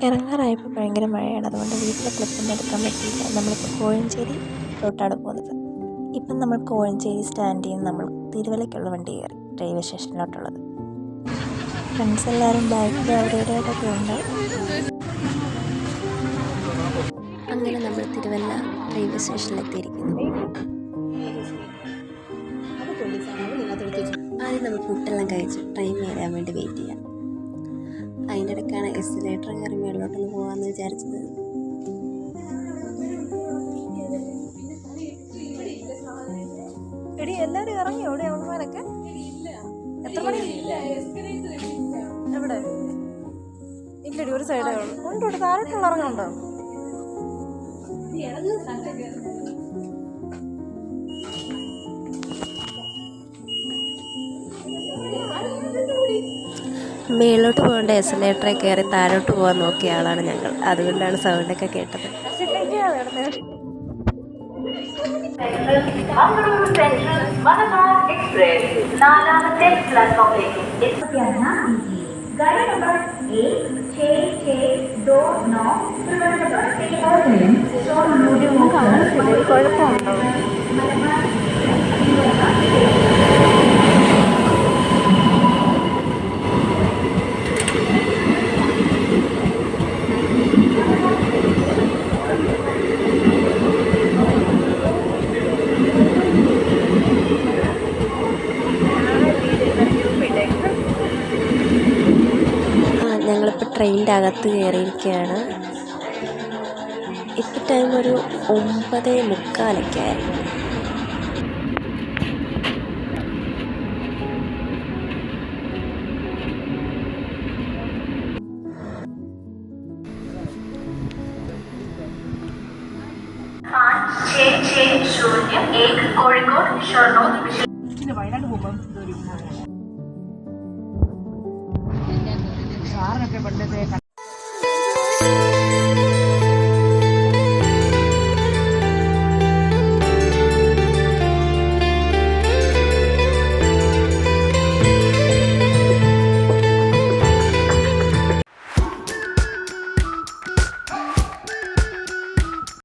ഇറങ്ങാറായപ്പോൾ ഭയങ്കര മഴയാണ്. അതുകൊണ്ട് വീട്ടിലെ ക്ലിപ്പൊന്നും എടുക്കാൻ പറ്റിയില്ല. നമ്മളിപ്പോൾ കോഴഞ്ചേരി റൂട്ടാണ് പോകുന്നത്. ഇപ്പം നമ്മൾ കോഴഞ്ചേരി സ്റ്റാൻഡിൽ നിന്ന് നമ്മൾ തിരുവല്ലയ്ക്കുള്ള വണ്ടി കയറി റെയിൽവേ സ്റ്റേഷനിലോട്ടുള്ളത്. ഫ്രണ്ട്സ് എല്ലാവരും ബാക്കിൽ അവരുടേതൊക്കെ ഉണ്ട്. അങ്ങനെ നമ്മൾ തിരുവല്ല റെയിൽവേ സ്റ്റേഷനിലെത്തിയിരിക്കുന്നു. ആദ്യം നമ്മൾ ഫുഡെല്ലാം കഴിച്ച് ട്രെയിൻ വരാൻ വേണ്ടി വെയിറ്റ് ചെയ്യാം. അതിൻ്റെ ഇടയ്ക്കാണ് എസ്കലേറ്റർ കയറി മേളിലോട്ടൊന്ന് പോകാമെന്ന് വിചാരിച്ചത്. എടി എല്ലാവരും ഇറങ്ങിയോ? ഇവിടെ അവന്മാരൊക്കെ എത്ര മണി? എവിടെ ഇല്ലടി, ഒരു സൈഡേ ഉള്ളൂ. ഉണ്ട് ഇവിടെ താഴോട്ടുള്ള ഇറങ്ങുന്നുണ്ടോ? മേളിലോട്ട് പോകേണ്ട എസ്കലേറ്ററിൽ കയറി താഴോട്ട് പോകാൻ നോക്കിയ ആളാണ് ഞങ്ങൾ. അതുകൊണ്ടാണ് സൗണ്ടൊക്കെ കേട്ടത്. കുഴപ്പമുണ്ടോ? ഞങ്ങളിപ്പോൾ ട്രെയിനിൻ്റെ അകത്ത് കയറിയിരിക്കുകയാണ്. ഇപ്പോൾ ടൈം ഒരു 9:45 ആയി. വയനാട് പോകുമ്പോൾ സാറിനൊക്കെ പണ്ടത്തെ